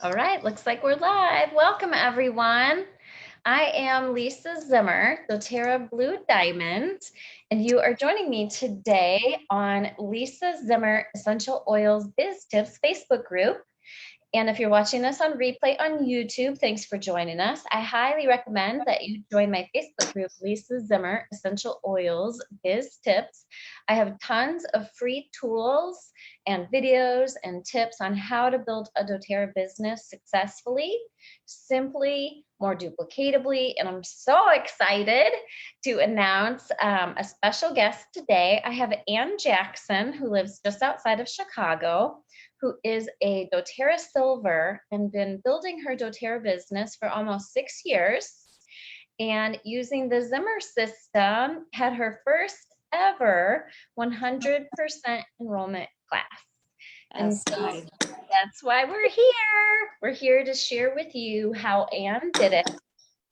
All right, looks like we're live. Welcome, everyone. I am Lisa Zimmer, doTERRA Blue Diamond, and you are joining me today on Lisa Zimmer Essential Oils Biz Tips Facebook group. And if you're watching this on replay on YouTube, thanks for joining us. I highly recommend that you join my Facebook group, Lisa Zimmer Essential Oils Biz Tips. I have tons of free tools and videos and tips on how to build a doTERRA business successfully, simply, more duplicatably. And I'm so excited to announce a special guest today. I have Ann Jackson, who lives just outside of Chicago, who is a doTERRA Silver and been building her doTERRA business for almost 6 years, and using the Zimmer System had her first ever 100% enrollment class. And so that's why we're here. We're here to share with you how Ann did it,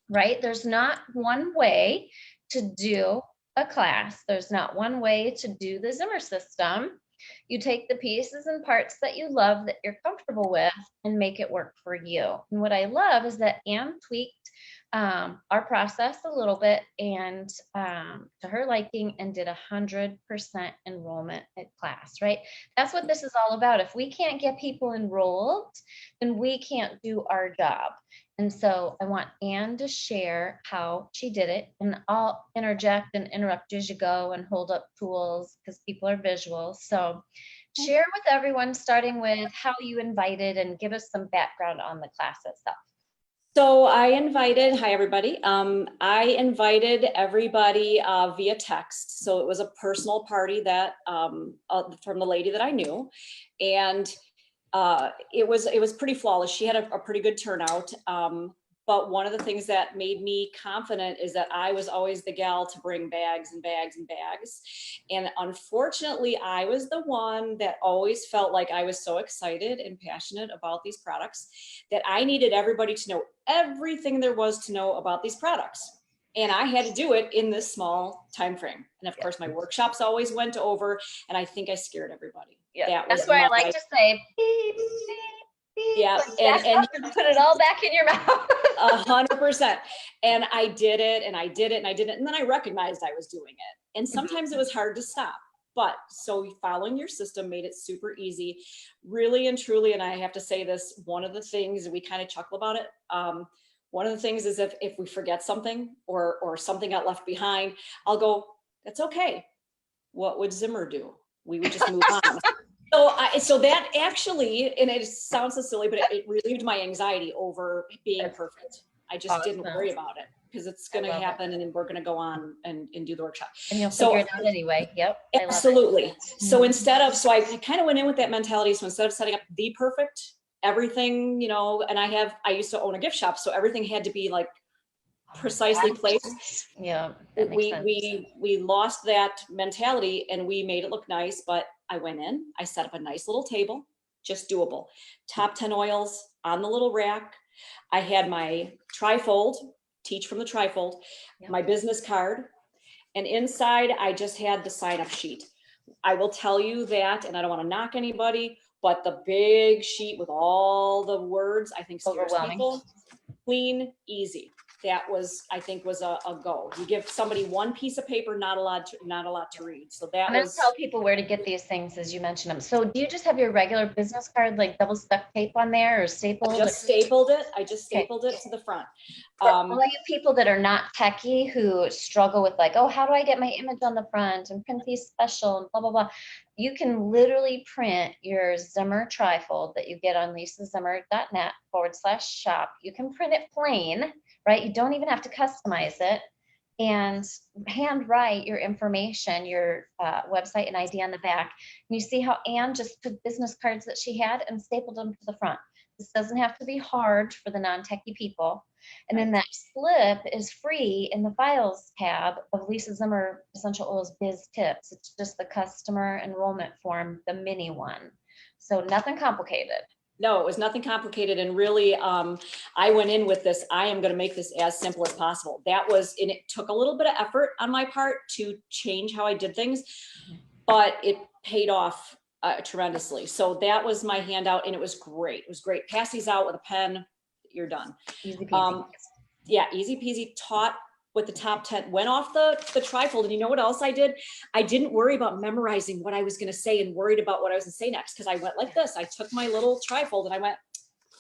right? There's not one way to do a class. There's not one way to do the Zimmer System. You take the pieces and parts that you love, that you're comfortable with, and make it work for you. And what I love is that Ann tweaked our process a little bit and to her liking, and did 100% enrollment at class, right? That's what this is all about. If we can't get people enrolled, then we can't do our job. And so I want Ann to share how she did it, and I'll interject and interrupt as you go and hold up tools because people are visual. So share with everyone, starting with how you invited, and give us some background on the class itself. So hi everybody. I invited everybody via text. So it was a personal party that from the lady that I knew, and it was pretty flawless. She had a pretty good turnout. But one of the things that made me confident is that I was always the gal to bring bags and bags and bags. And unfortunately, I was the one that always felt like I was so excited and passionate about these products that I needed everybody to know everything there was to know about these products. And I had to do it in this small time frame. And of course, my workshops always went over, and I think I scared everybody. Yeah, that's why I like to say, beep, beep, beep. Yeah, and put it all back in your mouth. 100%. And I did it, and I did it, and I did it, and then I recognized I was doing it. And sometimes it was hard to stop. But so following your system made it super easy, really and truly. And I have to say this, one of the things we kind of chuckle about it. One of the things is if we forget something or something got left behind, I'll go, that's okay. What would Zimmer do? We would just move on. So that actually, and it sounds so silly, but it relieved my anxiety over being perfect. I just didn't worry about it because it's going to happen, and then we're going to go on and do the workshop. And you'll figure it out anyway. Yep. Absolutely. So I kind of went in with that mentality. So instead of setting up the perfect everything, and I used to own a gift shop, so everything had to be like precisely placed. Yeah. We lost that mentality, and we made it look nice, but I went in, I set up a nice little table, just doable. Top 10 oils on the little rack. I had my Trifold, teach from the Trifold, my business card, and inside I just had the sign up sheet. I will tell you that, and I don't want to knock anybody, but the big sheet with all the words, I think scares people. Clean, easy. That was, I think, was a go. You give somebody one piece of paper, not a lot to read. So that I'm going to tell people where to get these things as you mentioned them. So do you just have your regular business card, like double stuck tape on there, or stapled? I just stapled it to the front. For all you people that are not techie, who struggle with like, oh, how do I get my image on the front and print these special and blah, blah, blah. You can literally print your Zimmer Trifold that you get on lisazimmer.net/shop. You can print it plain, right? You don't even have to customize it, and handwrite your information, your website and ID on the back. And you see how Ann just took business cards that she had and stapled them to the front. This doesn't have to be hard for the non-techie people. And then that slip is free in the files tab of Lisa Zimmer Essential Oils Biz Tips. It's just the customer enrollment form, the mini one. So nothing complicated. No, it was nothing complicated. And really, I went in with this, I am going to make this as simple as possible. And it took a little bit of effort on my part to change how I did things, but it paid off tremendously. So that was my handout, and it was great. It was great. Pass these out with a pen, you're done. Easy peasy. Yeah, easy peasy. Taught with the top 10, went off the trifold. And you know what else I did? I didn't worry about memorizing what I was going to say and worried about what I was going to say next, because I went like this. I took my little trifold and I went,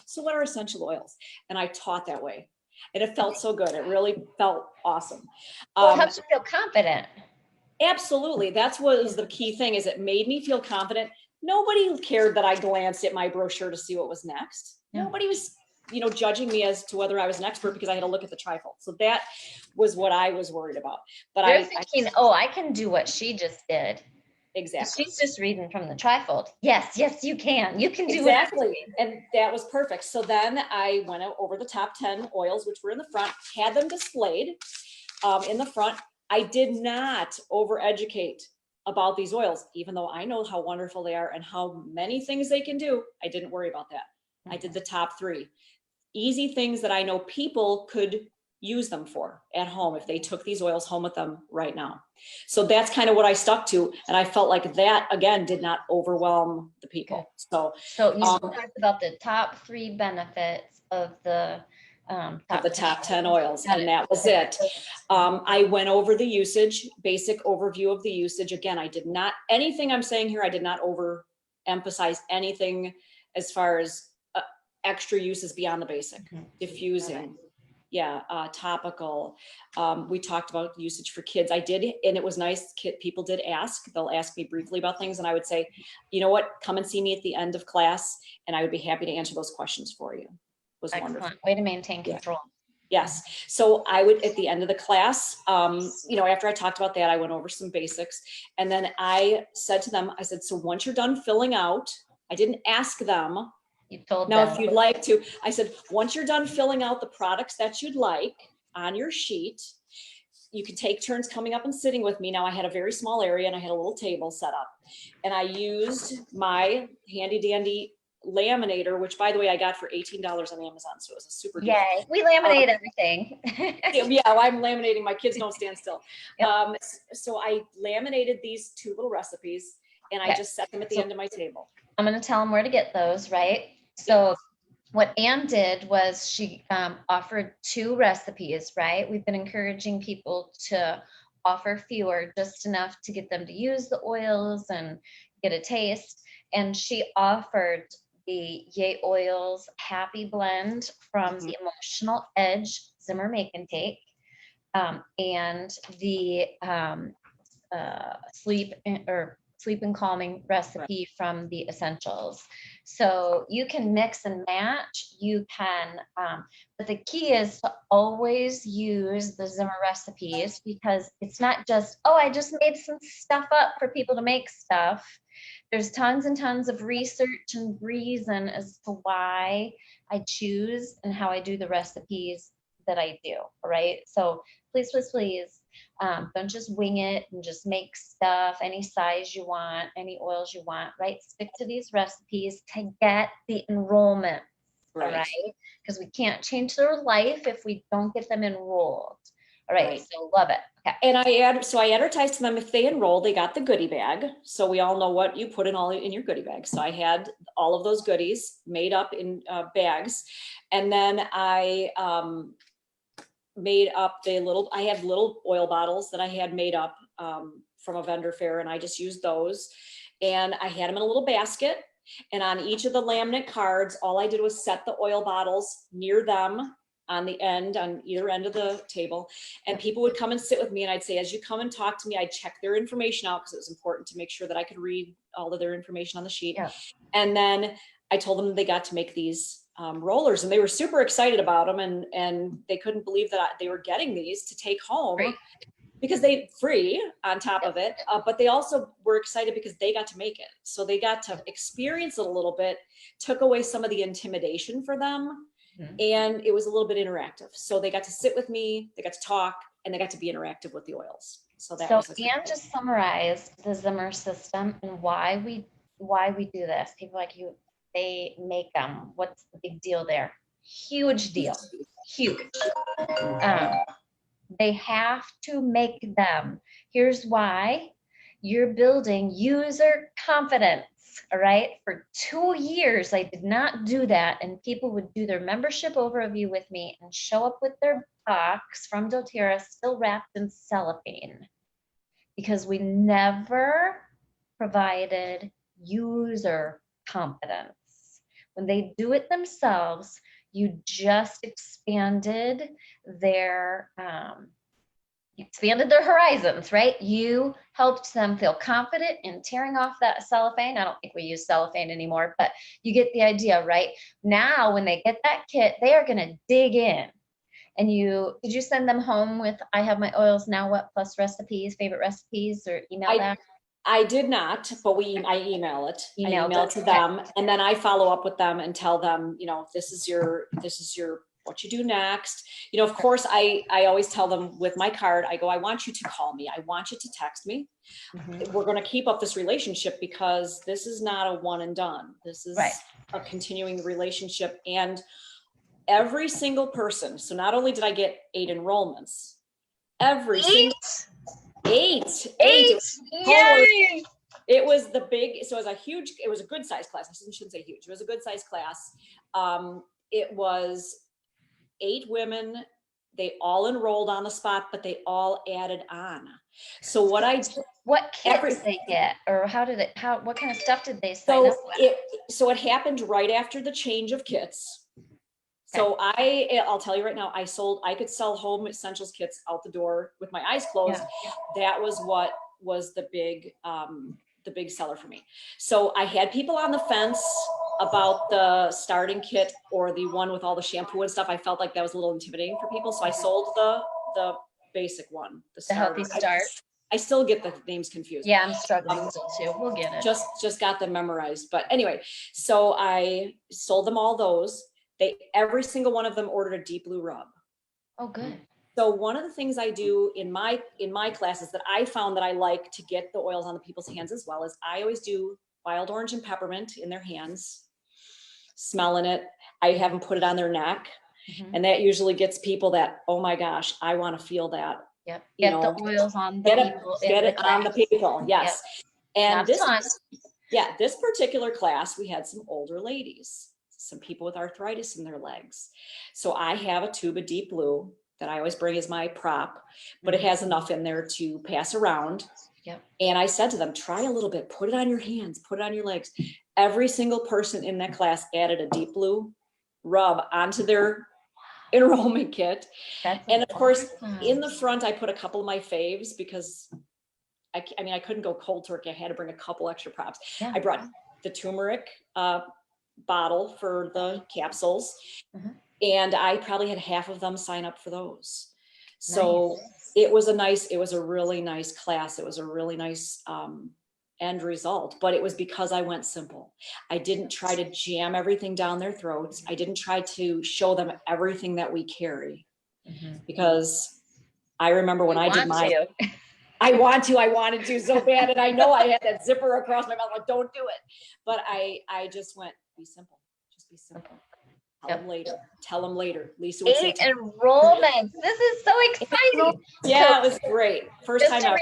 so what are essential oils? And I taught that way. And it felt so good. It really felt awesome. Well, it helps you feel confident. Absolutely. That's what was the key thing, is it made me feel confident. Nobody cared that I glanced at my brochure to see what was next. Yeah. Nobody was, you know, judging me as to whether I was an expert because I had to look at the trifold. So that was what I was worried about. But You're thinking, oh, I can do what she just did. Exactly. She's just reading from the trifold. Yes, yes, you can. You can do exactly. And that was perfect. So then I went over the top 10 oils, which were in the front, had them displayed in the front. I did not over-educate about these oils, even though I know how wonderful they are and how many things they can do. I didn't worry about that. I did the top 3 easy things that I know people could use them for at home if they took these oils home with them right now. So that's kind of what I stuck to. And I felt like that, again, did not overwhelm the people. So you talked about the top 3 benefits of the top 10 oils, and that was it. I went over the usage, basic overview of the usage. Again, I did not, anything I'm saying here, I did not overemphasize anything as far as extra uses beyond the basic. Diffusing, topical. We talked about usage for kids. I did, and it was nice. People did ask. They'll ask me briefly about things, and I would say, you know what, come and see me at the end of class, and I would be happy to answer those questions for you. It was excellent. wonderful. Way to maintain control. Yes. So I would, at the end of the class, you know, after I talked about that, I went over some basics, and then I said to them, I said, so once you're done filling out, I didn't ask them. You told now, them. if you'd like to, I said, once you're done filling out the products that you'd like on your sheet, you can take turns coming up and sitting with me. Now, I had a very small area and I had a little table set up, and I used my handy dandy laminator, which, by the way, I got for $18 on Amazon. So it was a super deal. Yay. We laminate everything. Yeah, I'm laminating. My kids don't stand still. Yep. So I laminated these 2 little recipes, and I just set them at the end of my table. I'm going to tell them where to get those, right? So what Anne did was she offered 2 recipes, right? We've been encouraging people to offer fewer, just enough to get them to use the oils and get a taste. And she offered the yayoils Happy Blend from the Emotional Edge Zimmer Make and Take, and the Sleep and Calming recipe from the Essentials. So you can mix and match. You can, but the key is to always use the Zimmer recipes, because it's not just, oh, I just made some stuff up for people to make stuff. There's tons and tons of research and reason as to why I choose and how I do the recipes that I do. All right. So please, please, please, don't just wing it and just make stuff any size you want, any oils you want, right? Stick to these recipes to get the enrollment, right? Because we can't change their life if we don't get them enrolled. All right. So love it. Okay. And I advertised to them, if they enroll, they got the goodie bag. So we all know what you put in your goodie bag. So I had all of those goodies made up in bags. And then I made up I had little oil bottles that I had made up from a vendor fair, and I just used those. And I had them in a little basket. And on each of the laminate cards, all I did was set the oil bottles near them on the end, on either end of the table. And people would come and sit with me, and I'd say, as you come and talk to me, I'd check their information out, because it was important to make sure that I could read all of their information on the sheet. Yeah. And then I told them they got to make these rollers, and they were super excited about them, and they couldn't believe that they were getting these to take home. Right. Because they free on top of it, but they also were excited because they got to make it. So they got to experience it a little bit, took away some of the intimidation for them. And it was a little bit interactive. So they got to sit with me, they got to talk, and they got to be interactive with the oils. So Anne just summarized the Zimmer system and why we do this. People like you, they make them. What's the big deal there? Huge deal. Huge. They have to make them. Here's why. You're building user confidence. all right? For 2 years, I did not do that. And people would do their membership overview with me and show up with their box from doTERRA still wrapped in cellophane because we never provided user confidence. When they do it themselves, you just expanded their horizons, right? You helped them feel confident in tearing off that cellophane. I don't think we use cellophane anymore, but you get the idea, right? Now, when they get that kit, they are going to dig in. And did you send them home with, I have my oils now, what, plus recipes, favorite recipes, or email that? I did not, but I email it. I email it to okay. them, and then I follow up with them and tell them, this is your what you do next. Of course, I always tell them with my card, I go, I want you to call me. I want you to text me. Mm-hmm. We're going to keep up this relationship because this is not a one and done. This is a continuing relationship. And every single person. So not only did I get 8 enrollments, every single 8. Yay! It was the big, so it was a good size class. I shouldn't say huge. It was a good size class. It was 8 women. They all enrolled on the spot, but they all added on. So what kit did they get, or what kind of stuff did they sign up with? So it happened right after the change of kits. So I'll tell you right now, I could sell home essentials kits out the door with my eyes closed. Yeah. That was what was the big seller for me. So I had people on the fence about the starting kit or the one with all the shampoo and stuff. I felt like that was a little intimidating for people. So I sold the basic one, the healthy start. I still get the names confused. Yeah, I'm struggling still too. We'll get it. Just got them memorized. But anyway, so I sold them all those. Every single one of them ordered a deep blue rub. Oh, good. So one of the things I do in my classes that I found that I like to get the oils on the people's hands as well is I always do wild orange and peppermint in their hands, smelling it. I have them put it on their neck. Mm-hmm. And that usually gets people that, oh my gosh, I want to feel that. Yep. Get the oils on the people. Get it on the people. Yes. Yep. And this particular class, we had some older ladies, some people with arthritis in their legs. So I have a tube of deep blue that I always bring as my prop, but it has enough in there to pass around. Yep. And I said to them, try a little bit, put it on your hands, put it on your legs. Every single person in that class added a deep blue rub onto their enrollment kit. And of course, in the front, I put a couple of my faves because I couldn't go cold turkey. I had to bring a couple extra props. Yeah. I brought the turmeric bottle for the capsules. Mm-hmm. And I probably had half of them sign up for those. So it was a really nice class. It was a really nice end result, but it was because I went simple. I didn't try to jam everything down their throats. I didn't try to show them everything that we carry, because I remember when I did mine. I wanted to so bad. And I know I had that zipper across my mouth, like, don't do it. But I just went, be simple. Just be simple. Tell them later. Lisa would say, 8 enrollments. This is so exciting. Yeah, it was great. First time ever.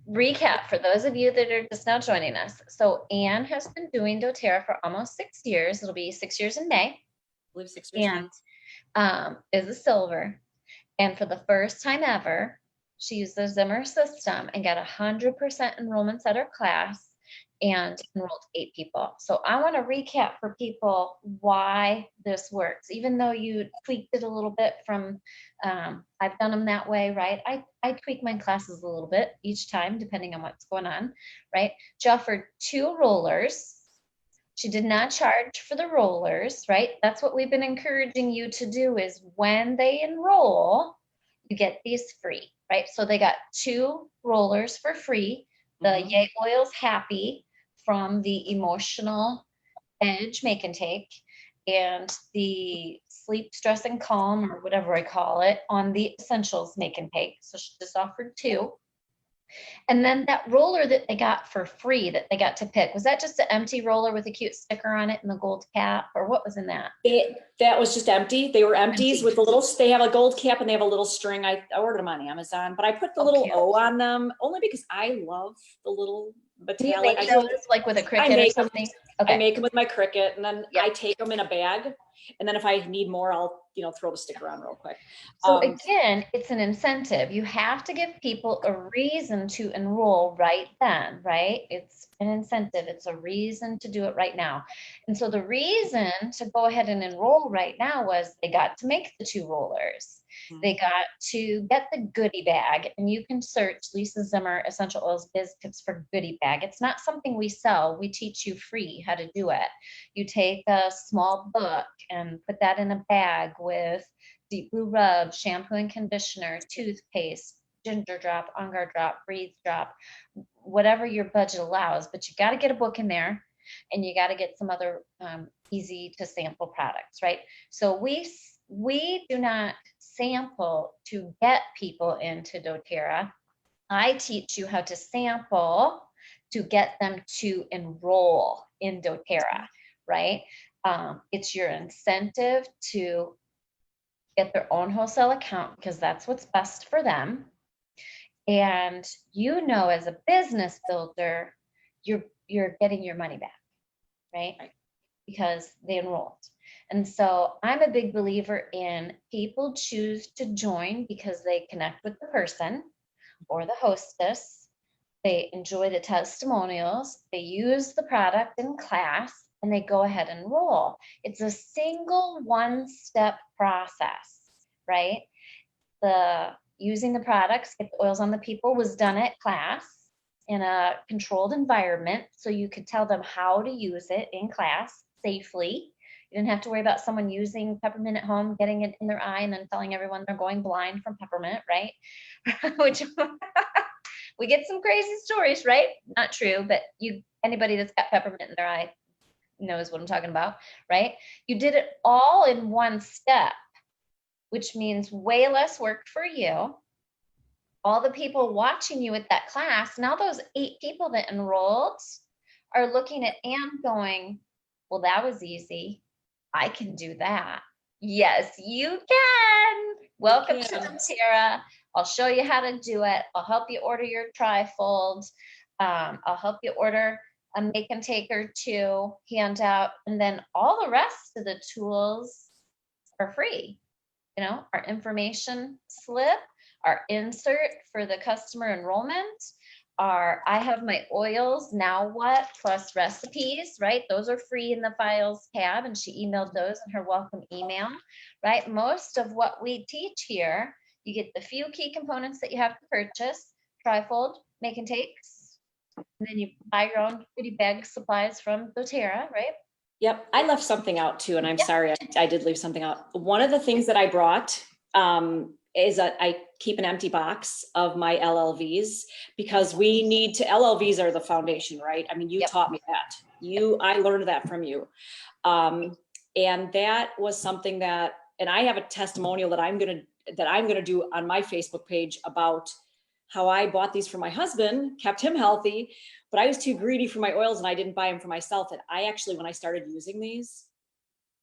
Recap for those of you that are just now joining us. So Anne has been doing doTERRA for almost 6 years. It'll be 6 years in May. I believe 6 years. And is a silver. And for the first time ever, she used the Zimmer system and got 100% enrollments at her class and enrolled 8 people. So I want to recap for people why this works, even though you tweaked it a little bit from, I've done them that way, right? I tweak my classes a little bit each time, depending on what's going on, right? She offered 2 rollers. She did not charge for the rollers, right? That's what we've been encouraging you to do, is when they enroll, you get these free, right? So they got 2 rollers for free. The yayoils Happy from the Emotional Edge Make and Take, and the Sleep, Stress, and Calm, or whatever I call it, on the Essentials Make and Take. So she just offered 2. And then that roller that they got for free that they got to pick, was that just an empty roller with a cute sticker on it and the gold cap, or what was in that? That was just empty. They were empties with a little, they have a gold cap and they have a little string. I ordered them on Amazon, but I put the little O on them only because I love the little Do you metallic. make those like with a I Cricut or make them. something? I Okay. make them with my Cricut, and then Yep. I take them in a bag. And then if I need more, I'll, throw the sticker on real quick. So again, it's an incentive. You have to give people a reason to enroll right then, right? It's an incentive. It's a reason to do it right now. And so the reason to go ahead and enroll right now was they got to make the 2 rollers. They got to get the goodie bag, and you can search Lisa Zimmer Essential Oils Biz Tips for goodie bag. It's not something we sell. We teach you free how to do it. You take a small book and put that in a bag with deep blue rub, shampoo and conditioner, toothpaste, ginger drop, on guard drop, breathe drop, whatever your budget allows. But you got to get a book in there, and you got to get some other easy to sample products, right? So we do not sample to get people into doTERRA. I teach you how to sample to get them to enroll in doTERRA, right? It's your incentive to get their own wholesale account because that's what's best for them. And as a business builder, you're getting your money back, right? Because they enrolled. And so I'm a big believer in people choose to join because they connect with the person or the hostess. They enjoy the testimonials. They use the product in class, and they go ahead and enroll. It's a single one-step process, right? The using the products, get the oils on the people was done at class in a controlled environment. So you could tell them how to use it in class safely. You didn't have to worry about someone using peppermint at home, getting it in their eye, and then telling everyone they're going blind from peppermint, right? Which we get some crazy stories, right? Not true, but anybody that's got peppermint in their eye knows what I'm talking about, right? You did it all in one step, which means way less work for you. All the people watching you at that class, now those 8 people that enrolled are looking at Anne going, well, that was easy. I can do that. Yes, you can. Welcome to doTERRA. I'll show you how to do it. I'll help you order your trifold. I'll help you order a make and take or 2 handout. And then all the rest of the tools are free. Our information slip, our insert for the customer enrollment, I have my oils, now what, plus recipes, right? Those are free in the files tab, and she emailed those in her welcome email, right? Most of what we teach here, you get the few key components that you have to purchase, trifold, make and takes, and then you buy your own goodie bag supplies from doTERRA, right? Yep, I left something out too, and I'm sorry, I did leave something out. One of the things that I brought is that I keep an empty box of my LLVs because LLVs are the foundation, right? I mean, you taught me that. I learned that from you. And that was something and I have a testimonial that I'm gonna do on my Facebook page about how I bought these for my husband, kept him healthy, but I was too greedy for my oils and I didn't buy them for myself. And I actually, when I started using these,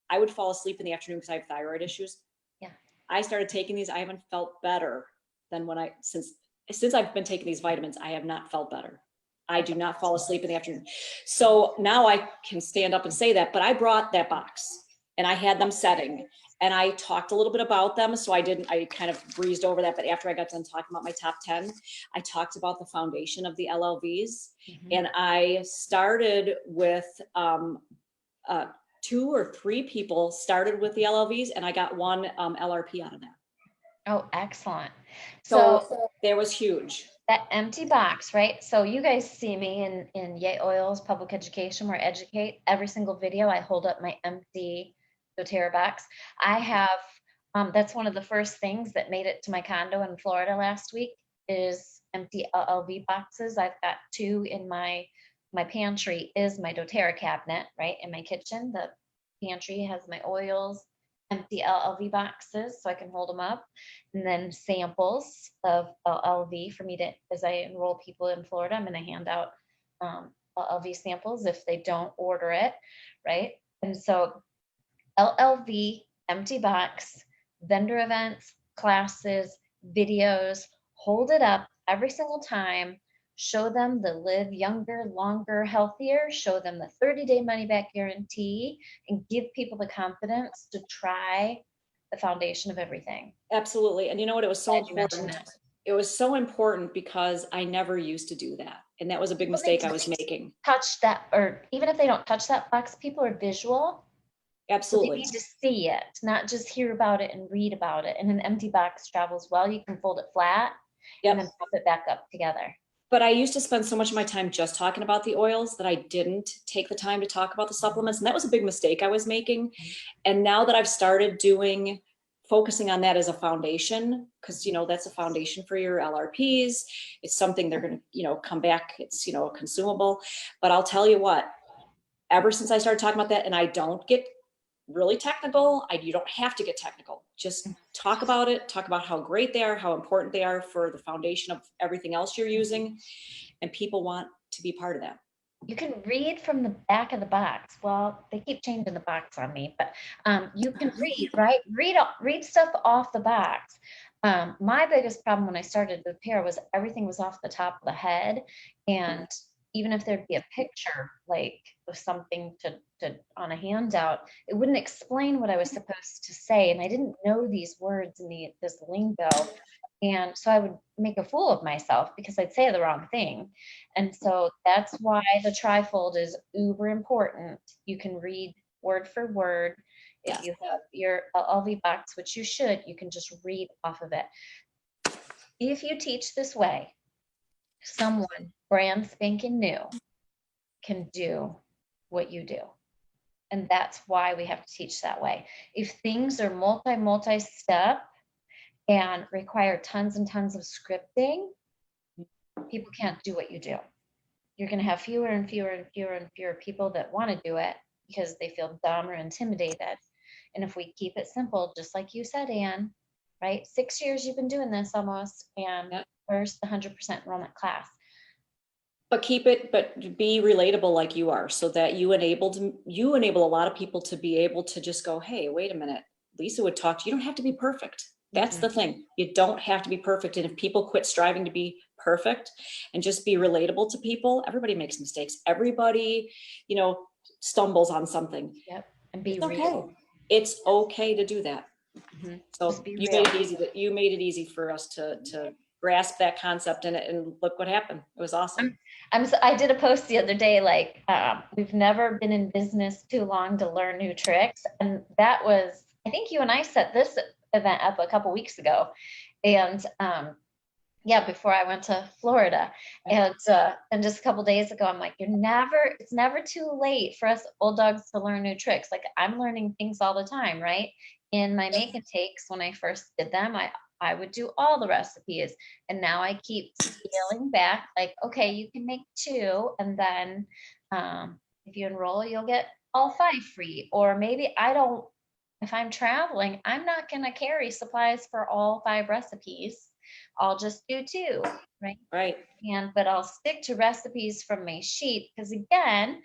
I would fall asleep in the afternoon because I have thyroid issues. Yeah. I started taking these. I haven't felt better than since I've been taking these vitamins, I have not felt better. I do not fall asleep in the afternoon. So now I can stand up and say that, but I brought that box and I had them setting. And I talked a little bit about them. So I kind of breezed over that. But after I got done talking about my top 10, I talked about the foundation of the LLVs. Mm-hmm. And I started with 2 or 3 people started with the LLVs, and I got 1 LRP out of that. Oh, excellent. So that was huge. That empty box, right? So you guys see me in yayoils, public education, where I educate. Every single video, I hold up my empty doTERRA box. I have, that's one of the first things that made it to my condo in Florida last week is empty LLV boxes. I've got 2 in my pantry is my doTERRA cabinet, right? In my kitchen, the pantry has my oils, empty LLV boxes so I can hold them up, and then samples of LLV for me to, as I enroll people in Florida, I'm going to hand out LLV samples if they don't order it, right? And so LLV, empty box, vendor events, classes, videos, hold it up every single time. show them the live younger, longer, healthier, show them the 30-day money back guarantee, and give people the confidence to try the foundation of everything. Absolutely. And you know what? It was so Glad you mentioned important. that. It was so important because I never used to do that. And that was a big People need mistake to I was making. touch that, or even if they don't touch that box, people are visual. So they Absolutely. need to see it, not just hear about it and read about it. And an empty box travels well. You can fold it flat and then Yep. pop it back up together. But I used to spend so much of my time just talking about the oils that I didn't take the time to talk about the supplements. And that was a big mistake I was making. And now that I've started focusing on that as a foundation, because, that's a foundation for your LRPs. It's something they're going to, come back. It's, consumable. But I'll tell you what, ever since I started talking about that, and I don't get really technical, you don't have to get technical. Just talk about it, talk about how great they are, how important they are for the foundation of everything else you're using. And people want to be part of that. You can read from the back of the box. Well, they keep changing the box on me, but you can read, right? Read stuff off the box. My biggest problem when I started doTERRA was everything was off the top of the head. And even if there'd be a picture, like of something to on a handout, it wouldn't explain what I was supposed to say. And I didn't know these words and this lingo. And so I would make a fool of myself because I'd say the wrong thing. And so that's why the trifold is uber important. You can read word for word. If you have your LV box, which you should, you can just read off of it. If you teach this way, someone brand spanking new can do what you do. And that's why we have to teach that way. If things are multi-step and require tons and tons of scripting, people can't do what you do. You're going to have fewer and fewer and fewer and fewer people that want to do it because they feel dumb or intimidated. And if we keep it simple, just like you said, Anne, right? 6 years you've been doing this almost, and where's the 100% enrollment class? But be relatable like you are, so that you enable a lot of people to be able to just go, hey, wait a minute, Lisa would talk to you. You don't have to be perfect. That's the thing. You don't have to be perfect. And if people quit striving to be perfect and just be relatable to people, everybody makes mistakes. Everybody, stumbles on something. Yep. And be It's real. okay. It's okay to do that. So you real. made it easy for us to grasp that concept, and look what happened. It was awesome. I did a post the other day, like, we've never been in business too long to learn new tricks. And that was, I think you and I set this event up a couple weeks ago. And before I went to Florida. And just a couple days ago, I'm like, it's never too late for us old dogs to learn new tricks. Like, I'm learning things all the time, right? In my make and takes, when I first did them, I would do all the recipes. And now I keep scaling back, like, okay, you can make 2. And then if you enroll, you'll get all 5 free. Or maybe if I'm traveling, I'm not going to carry supplies for all 5 recipes. I'll just do 2, right? Right. But I'll stick to recipes from my sheet, because again,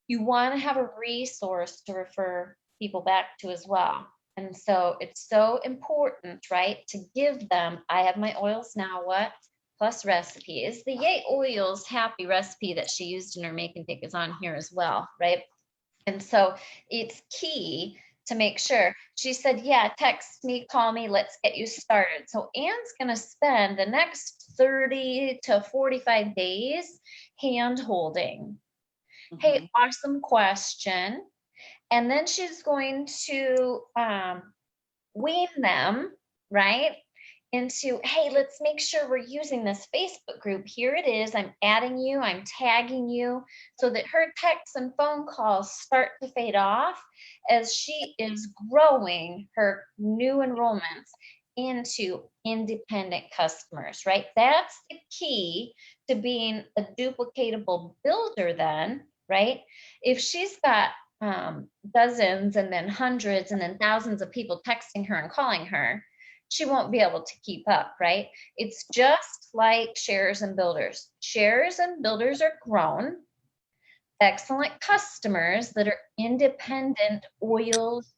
you want to have a resource to refer people back to as well. And so it's so important, right, to give them, I have my oils now, what? Plus recipes. The yayoils happy recipe that she used in her make and take is on here as well, right? And so it's key to make sure. She said, yeah, text me, call me, let's get you started. So Anne's going to spend the next 30 to 45 days hand holding. Hey, awesome question. And then she's going to wean them, right, into, hey, let's make sure we're using this Facebook group. Here it is. I'm adding you. I'm tagging you, so that her texts and phone calls start to fade off as she is growing her new enrollments into independent customers, right? That's the key to being a duplicatable builder then, right? If she's got dozens and then hundreds and then thousands of people texting her and calling her, she won't be able to keep up, right? It's just like shares and builders. Shares and builders are grown, excellent customers that are independent oils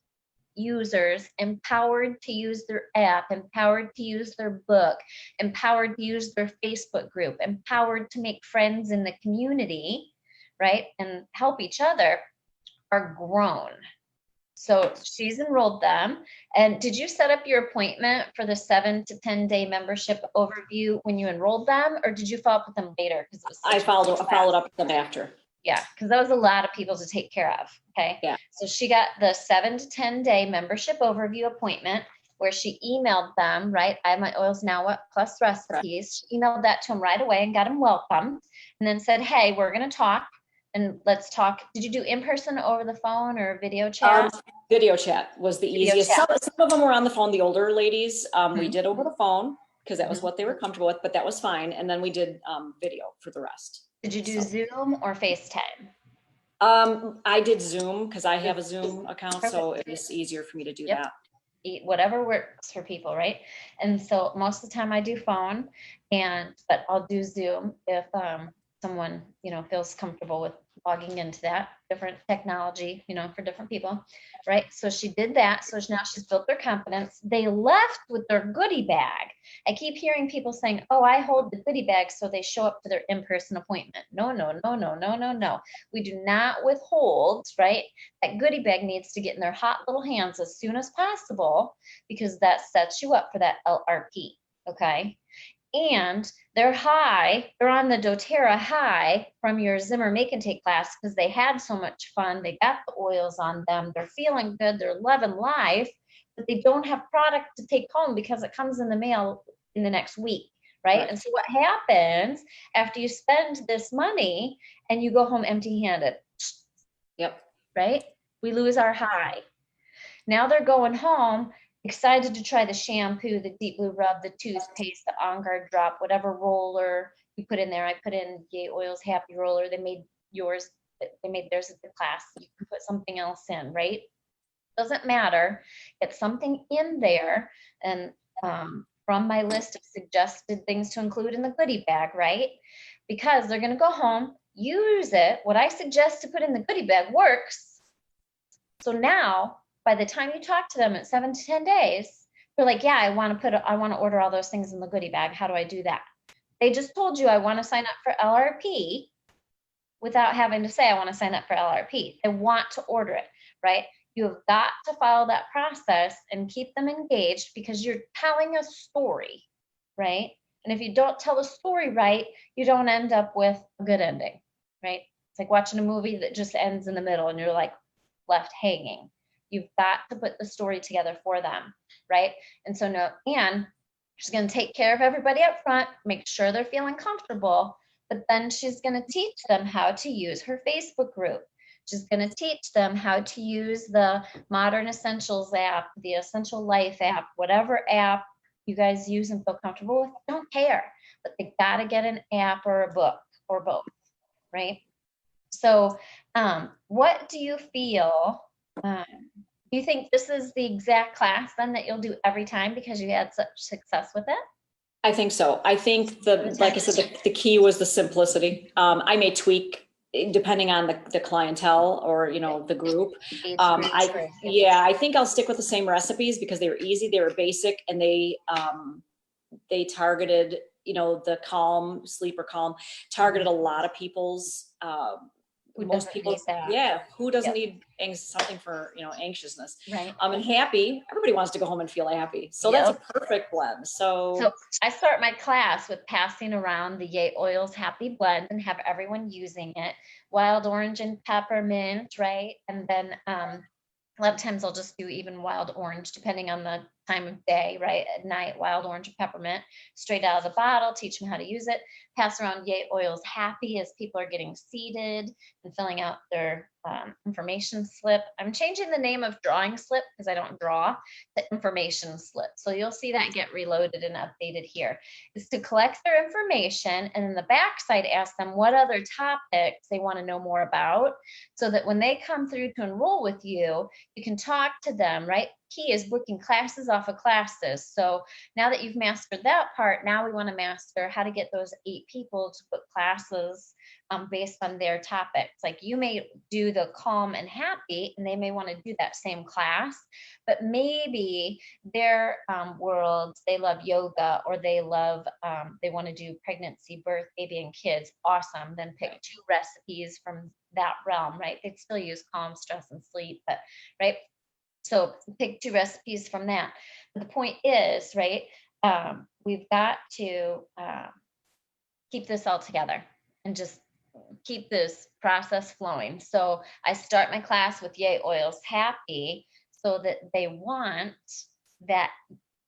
users empowered to use their app, empowered to use their book, empowered to use their Facebook group, empowered to make friends in the community, right? And help each other, are grown. So she's enrolled them. And did you set up your appointment for the 7 to 10 day membership overview when you enrolled them, or did you follow up with them later? Because it was I followed up with them after. Yeah, because that was a lot of people to take care of. Okay. Yeah. So she got the 7 to 10 day membership overview appointment where she emailed them, right? I have my oils now what plus recipes. She emailed that to them right away and got them welcomed, and then said, hey, we're going to talk. And let's talk. Did you do in person, over the phone, or video chat? Video chat was the easiest. Some of them were on the phone, the older ladies. We Mhm. did over the phone because that was what they were comfortable with, but that was fine. And then we did video for the rest. Did you do Zoom or FaceTime? I did Zoom because I have a Zoom account, so it was easier for me to do that. Whatever works for people, right? And so most of the time I do phone, but I'll do Zoom if someone, feels comfortable with logging into that. Different technology, for different people, right? So she did that. So now she's built their confidence. They left with their goodie bag. I keep hearing people saying, oh, I hold the goodie bag so they show up to their in-person appointment. No, no, no, no, no, no, no. We do not withhold, right? That goodie bag needs to get in their hot little hands as soon as possible, because that sets you up for that LRP, okay? And they're on the doTERRA high from your Zimmer Make and Take class because they had so much fun. They got the oils on them. They're feeling good. They're loving life, but they don't have product to take home because it comes in the mail in the next week, right? And so what happens after you spend this money and you go home empty-handed? Yep. Right? We lose our high. Now they're going home excited to try the shampoo, the deep blue rub, the toothpaste, the On Guard drop, whatever roller you put in there. I put in yayoils Happy Roller. They made theirs at the class. You can put something else in, right? Doesn't matter. Get something in there. And from my list of suggested things to include in the goodie bag, right? Because they're going to go home, use it. What I suggest to put in the goodie bag works. So now, by the time you talk to them at 7 to 10 days, they're like, yeah, I want to order all those things in the goodie bag. How do I do that? They just told you I want to sign up for LRP without having to say I want to sign up for LRP. They want to order it, right? You have got to follow that process and keep them engaged because you're telling a story, right? And if you don't tell the story right, you don't end up with a good ending, right? It's like watching a movie that just ends in the middle and you're like left hanging. You've got to put the story together for them, right? And so she's going to take care of everybody up front, make sure they're feeling comfortable, but then she's going to teach them how to use her Facebook group. She's going to teach them how to use the Modern Essentials app, the Essential Life app, whatever app you guys use and feel comfortable with. Don't care, but they got to get an app or a book or both, right? So what do you feel? Do you think this is the exact class then that you'll do every time because you had such success with it? I think so. I think like I said, the key was the simplicity. I may tweak depending on the clientele or, the group. I think I'll stick with the same recipes because they were easy, they were basic, and they targeted, the calm, sleeper calm, targeted a lot of people's, most people, who doesn't need something for anxiousness, right? And happy, everybody wants to go home and feel happy, so that's a perfect blend. So I start my class with passing around the yayoils Happy Blend and have everyone using it. Wild orange and peppermint, right? And then a lot of times I'll just do even wild orange depending on the time of day, right? At night, wild orange and peppermint straight out of the bottle, teach them how to use it. Pass around yayoils Happy as people are getting seated and filling out their information slip. I'm changing the name of drawing slip because I don't draw, the information slip. So you'll see that get reloaded and updated here. Is to collect their information and in the backside ask them what other topics they want to know more about so that when they come through to enroll with you, you can talk to them, right? key is booking classes off of classes. So now that you've mastered that part, now we want to master how to get those 8 people to book classes based on their topics. Like you may do the calm and happy, and they may want to do that same class, but maybe their world, they love yoga, or they love, they want to do pregnancy, birth, baby, and kids. Awesome. Then pick 2 recipes from that realm, right? They'd still use calm, stress, and sleep, but right. So pick 2 recipes from that. But the point is, right, we've got to keep this all together and just keep this process flowing. So I start my class with yayoils happy, so that they want that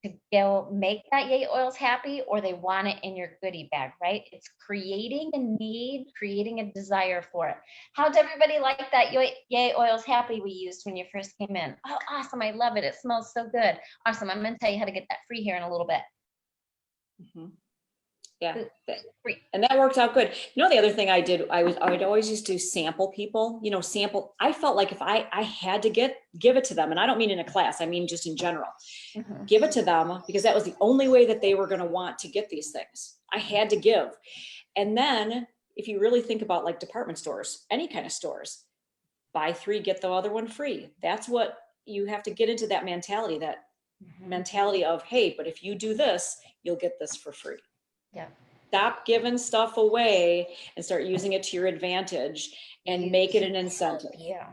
to go make that yayoils happy, or they want it in your goodie bag, right? It's creating a need, creating a desire for it. How did everybody like that yayoils happy we used when you first came in? Oh, awesome. I love it. It smells so good. Awesome. I'm going to tell you how to get that free here in a little bit. Mm-hmm. Yeah. Free. And that worked out good. You know, the other thing I did, I would always used to sample people, you know, sample. I felt like if I had to give it to them, and I don't mean in a class, I mean just in general, give it to them, because that was the only way that they were going to want to get these things. I had to give. And then if you really think about like department stores, any kind of stores, buy 3, get the other one free. That's what you have to get into, that mentality, mentality of, hey, but if you do this, you'll get this for free. Yeah. Stop giving stuff away and start using it to your advantage, and make it an incentive. Yeah.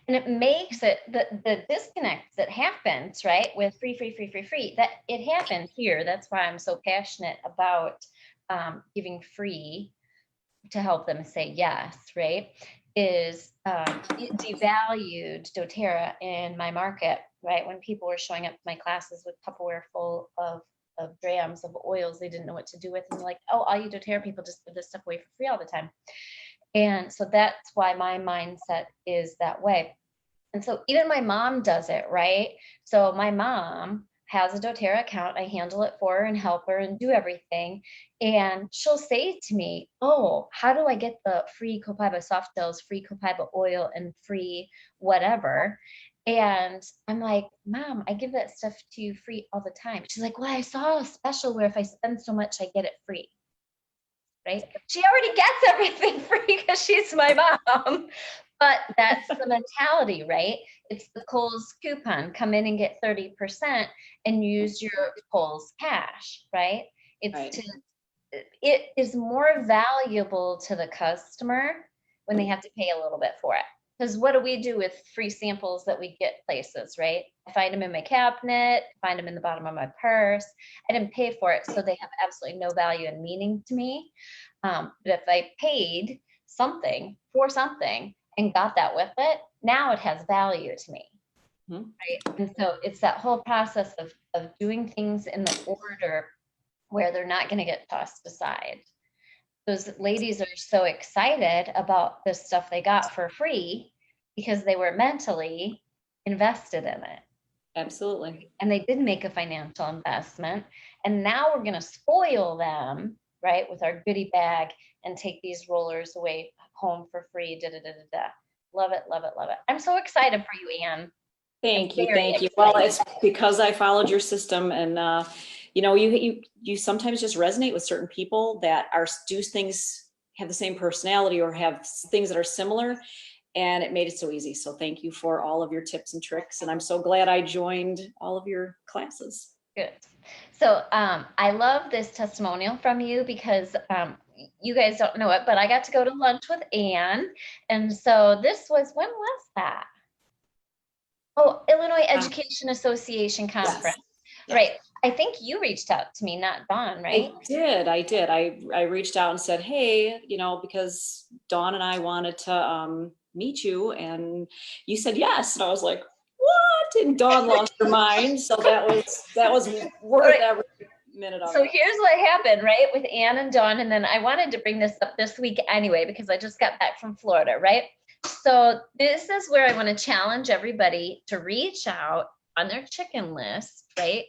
And it makes it, the disconnect that happens, right, with free, that it happened here. That's why I'm so passionate about giving free to help them say yes, right, is it devalued doTERRA in my market, right? When people were showing up to my classes with Tupperware full of drams of oils they didn't know what to do with, and they're like, oh, all you doTERRA people just give this stuff away for free all the time. And so that's why my mindset is that way. And so even my mom does it, right? So my mom has a doTERRA account. I handle it for her and help her and do everything. And she'll say to me, oh, how do I get the free Copaiba soft gels, free Copaiba oil, and free whatever? And I'm like, Mom, I give that stuff to you free all the time. She's like, well, I saw a special where if I spend so much, I get it free. Right? She already gets everything free because she's my mom. But that's the mentality, right? It's the Kohl's coupon. Come in and get 30% and use your Kohl's cash, right? It is more valuable to the customer when they have to pay a little bit for it. Because what do we do with free samples that we get places, right? I find them in my cabinet, find them in the bottom of my purse. I didn't pay for it, so they have absolutely no value and meaning to me. But if I paid something for something and got that with it, now it has value to me. Right? And so it's that whole process of doing things in the order where they're not going to get tossed aside. Those ladies are so excited about this stuff they got for free because they were mentally invested in it. Absolutely. And they did make a financial investment. And now we're going to spoil them, right, with our goodie bag and take these rollers away home for free. Love it, love it, love it. I'm so excited for you, Anne. Thank you. Well, it's because I followed your system, and you know, you sometimes just resonate with certain people that do things, have the same personality, or have things that are similar, and it made it so easy. So thank you for all of your tips and tricks, and I'm so glad I joined all of your classes. Good. So I love this testimonial from you because you guys don't know it, but I got to go to lunch with Anne, and so this was, when was that? Oh, Illinois Education Association Conference. Yes. Right. I think you reached out to me, not Dawn, right? I did. I reached out and said, hey, you know, because Dawn and I wanted to meet you, and you said yes. And I was like, what? And Dawn lost her mind. So that was worth every minute of it. So here's what happened, right, with Anne and Dawn. And then I wanted to bring this up this week anyway, because I just got back from Florida, right? So this is where I want to challenge everybody to reach out on their chicken list, right,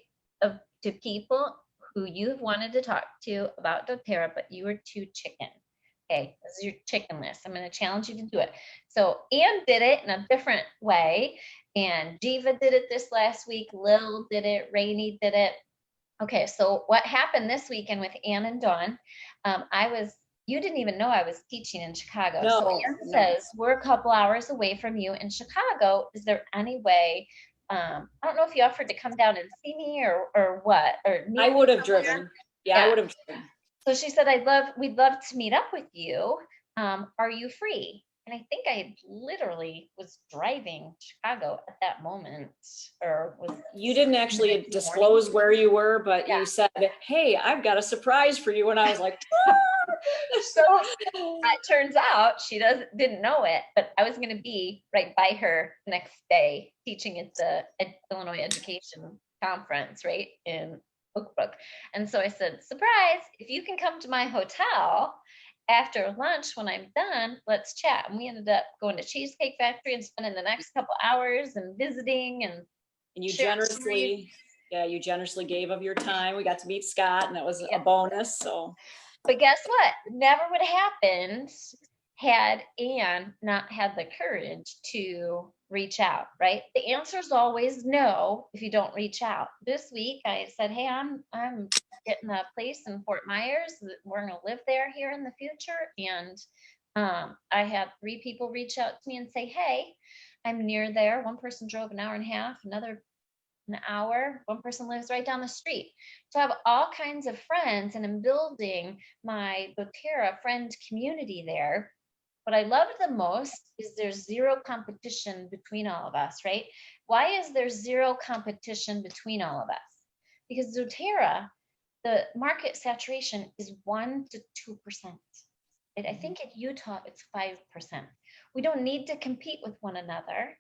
to people who you've wanted to talk to about doTERRA, but you were too chicken. Okay, this is your chicken list. I'm going to challenge you to do it. So Anne did it in a different way. And Diva did it this last week. Lil did it. Rainey did it. Okay, so what happened this weekend with Ann and Dawn? You didn't even know I was teaching in Chicago. So No, Ann no. says, we're a couple hours away from you in Chicago. Is there any way? I don't know if you offered to come down and see me or what, or meet I me would have somewhere. driven. Yeah, I would have driven. So she said, we'd love to meet up with you. Are you free? And I think I literally was driving Chicago at that moment, or was. You didn't actually disclose where you were, but you said, hey, I've got a surprise for you. And I was like, So it turns out she didn't know it, but I was going to be right by her next day teaching at the Illinois Education Conference, right, in Oak Brook. And so I said, surprise, if you can come to my hotel after lunch when I'm done, let's chat. And we ended up going to Cheesecake Factory and spending the next couple hours and visiting and you generously gave of your time. We got to meet Scott, and that was a bonus. So, but guess what? Never would have happened had Ann not had the courage to reach out, right? The answer is always no if you don't reach out. This week I said, hey, I'm getting a place in Fort Myers. We're going to live there here in the future. And I had 3 people reach out to me and say, hey, I'm near there. One person drove an hour and a half, another an hour. One person lives right down the street. So I have all kinds of friends, and I'm building my doTERRA friend community there. What I love the most is there's zero competition between all of us, right? Why is there zero competition between all of us? Because doTERRA, the market saturation is 1 to 2%. I think at Utah, it's 5%. We don't need to compete with one another.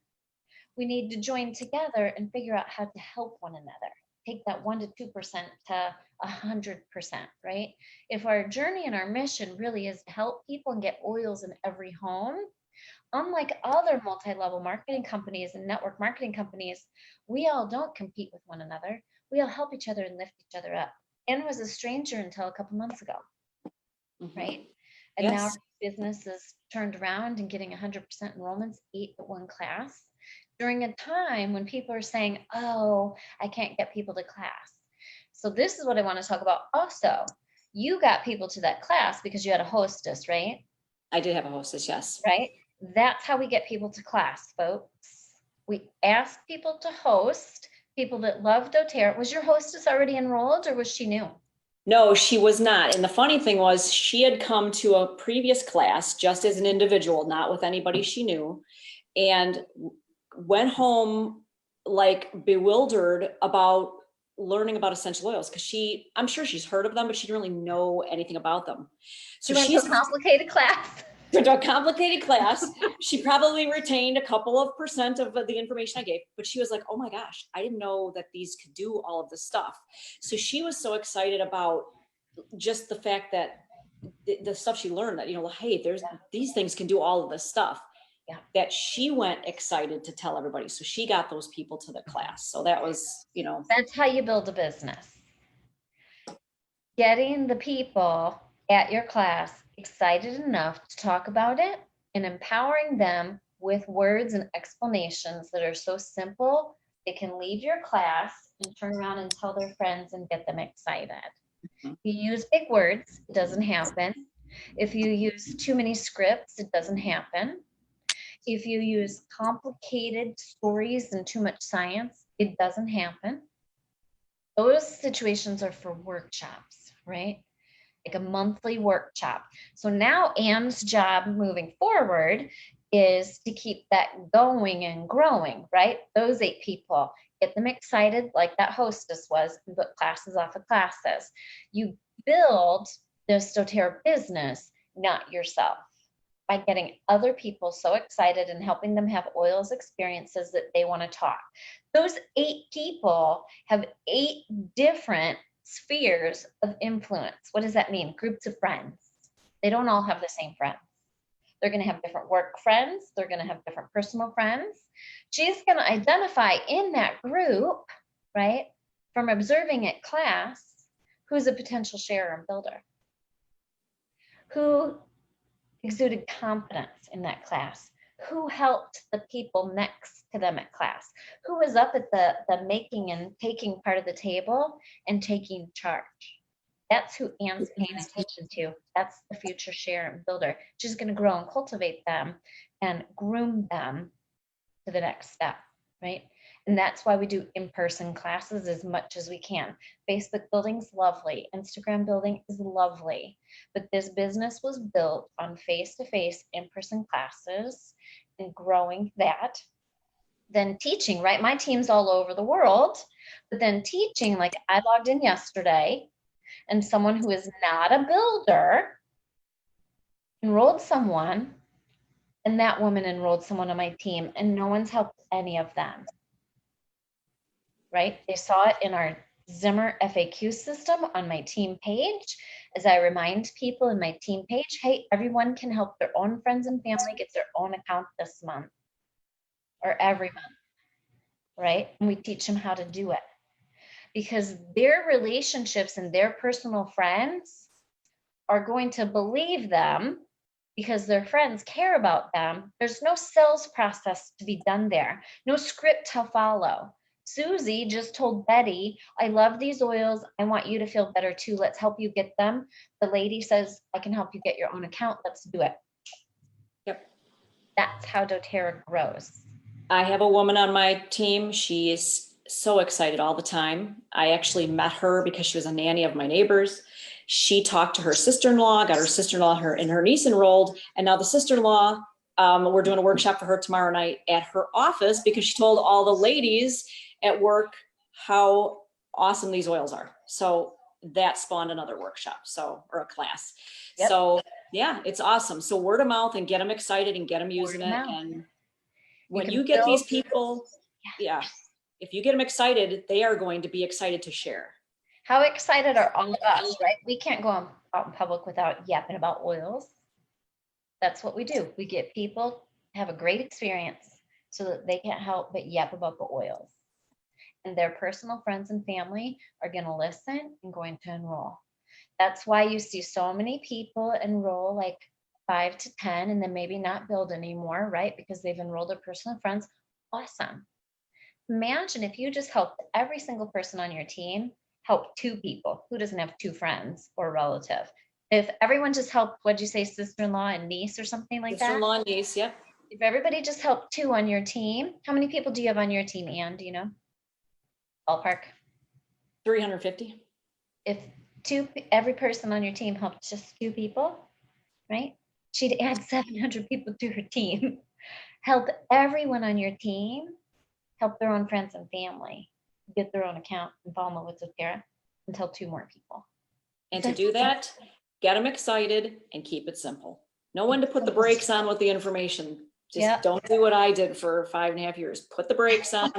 We need to join together and figure out how to help one another. Take that 1 to 2% to 100%, right? If our journey and our mission really is to help people and get oils in every home, unlike other multi-level marketing companies and network marketing companies, we all don't compete with one another. We all help each other and lift each other up. Ann was a stranger until a couple months ago, right? And now our business is turned around and getting 100% enrollments, 8 at one class, during a time when people are saying, oh, I can't get people to class. So this is what I want to talk about. Also, you got people to that class because you had a hostess, right? I did have a hostess, yes. Right? That's how we get people to class, folks. We ask people to host, people that love doTERRA. Was your hostess already enrolled or was she new? No, she was not. And the funny thing was she had come to a previous class just as an individual, not with anybody she knew, and went home like bewildered about learning about essential oils, because I'm sure she's heard of them, but she didn't really know anything about them. So she's a complicated class. To a complicated class. She probably retained a couple of % of the information I gave, but she was like, oh my gosh, I didn't know that these could do all of this stuff. So she was so excited about just the fact that the stuff she learned, that, hey, these things can do all of this stuff. Yeah. That she went excited to tell everybody. So she got those people to the class. So that was, That's how you build a business. Getting the people at your class excited enough to talk about it and empowering them with words and explanations that are so simple, they can leave your class and turn around and tell their friends and get them excited. Mm-hmm. If you use big words, it doesn't happen. If you use too many scripts, it doesn't happen. If you use complicated stories and too much science, it doesn't happen. Those situations are for workshops, right? Like a monthly workshop. So now Ann's job moving forward is to keep that going and growing, right? Those 8 people, get them excited like that hostess was, and put classes off of classes. You build this doTERRA business, not yourself, by getting other people so excited and helping them have oils experiences that they want to talk. Those 8 people have 8 different spheres of influence. What does that mean? Groups of friends. They don't all have the same friends. They're going to have different work friends. They're going to have different personal friends. She's going to identify in that group, right, from observing at class, who's a potential sharer and builder, who exuded confidence in that class, Who helped the people next to them at class? Who was up at the making and taking part of the table and taking charge? That's who Anne's paying attention to. That's the future share and builder. She's going to grow and cultivate them and groom them to the next step, right? And that's why we do in-person classes as much as we can. Facebook building's lovely. Instagram building is lovely. But this business was built on face-to-face in-person classes and growing that. Then teaching, right? My team's all over the world. But then teaching, like I logged in yesterday and someone who is not a builder enrolled someone, and that woman enrolled someone on my team, and no one's helped any of them, right? They saw it in our Zimmer FAQ system on my team page, as I remind people in my team page, hey, everyone can help their own friends and family get their own account this month or every month, right? And we teach them how to do it, because their relationships and their personal friends are going to believe them because their friends care about them. There's no sales process to be done there, no script to follow. Susie just told Betty, I love these oils. I want you to feel better too. Let's help you get them. The lady says, I can help you get your own account. Let's do it. Yep. That's how doTERRA grows. I have a woman on my team. She is so excited all the time. I actually met her because she was a nanny of my neighbors. She talked to her sister-in-law, got her sister-in-law and her niece enrolled. And now the sister-in-law, we're doing a workshop for her tomorrow night at her office because she told all the ladies at work how awesome these oils are. So that spawned another workshop, or a class. Yep. So yeah, it's awesome. So word of mouth and get them excited and get them using it. And when you get these people, yeah, if you get them excited, they are going to be excited to share. How excited are all of us, right? We can't go out in public without yapping about oils. That's what we do. We get people to have a great experience so that they can't help but yap about the oils. And their personal friends and family are going to listen and going to enroll. That's why you see so many people enroll like 5 to 10 and then maybe not build anymore, right? Because they've enrolled their personal friends. Awesome. Imagine if you just helped every single person on your team help 2 people. Who doesn't have 2 friends or a relative? If everyone just helped, what'd you say, sister-in-law and niece or something like that? Sister-in-law and niece, yep. If everybody just helped 2 on your team, how many people do you have on your team, Anne? Do you know? Ballpark. 350. If every person on your team helped just 2 people, right? She'd add 700 people to her team. Help everyone on your team help their own friends and family get their own account and fall in love with doTERRA and tell 2 more people. And to do that, get them excited and keep it simple. No one to put the brakes on with the information. Just don't do what I did for 5.5 years. Put the brakes on,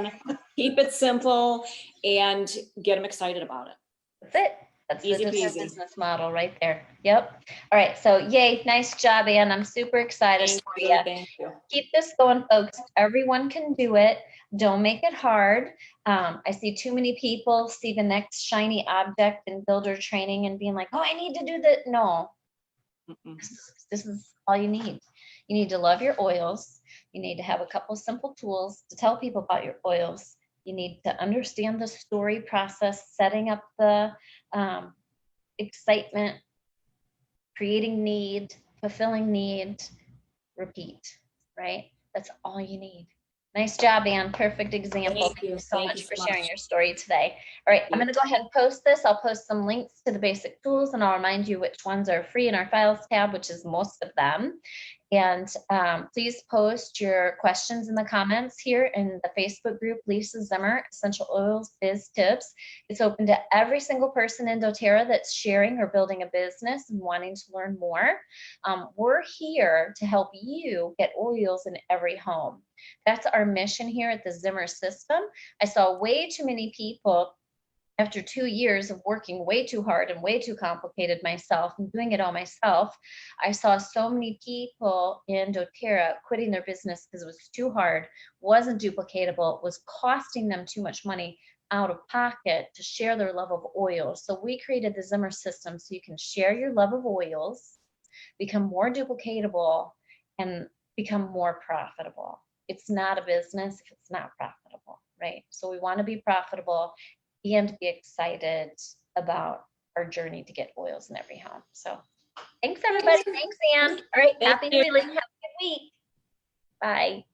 keep it simple, and get them excited about it. That's it. That's easy the peasy business model right there. Yep. All right. So yay. Nice job, Anne. I'm super excited for you. Thank you. Keep this going, folks. Everyone can do it. Don't make it hard. I see too many people see the next shiny object in builder training and being like, oh, I need to do that. No, this is all you need. You need to love your oils. You need to have a couple simple tools to tell people about your oils. You need to understand the story process, setting up the excitement, creating need, fulfilling need, repeat, right? That's all you need. Nice job, Anne. Perfect example. Thank you so much for sharing your story today. All right, I'm going to go ahead and post this. I'll post some links to the basic tools, and I'll remind you which ones are free in our files tab, which is most of them. And please post your questions in the comments here in the Facebook group, Lisa Zimmer, Essential Oils Biz Tips. It's open to every single person in doTERRA that's sharing or building a business and wanting to learn more. We're here to help you get oils in every home. That's our mission here at the Zimmer System. I saw way too many people after 2 years of working way too hard and way too complicated myself and doing it all myself. I saw so many people in doTERRA quitting their business because it was too hard, wasn't duplicatable, was costing them too much money out of pocket to share their love of oils. So we created the Zimmer System so you can share your love of oils, become more duplicatable, and become more profitable. It's not a business if it's not profitable, right? So we want to be profitable and be excited about our journey to get oils in every home. So thanks, everybody. Thanks, Anne. All right. Thank Happy you. healing. Have a good week. Bye.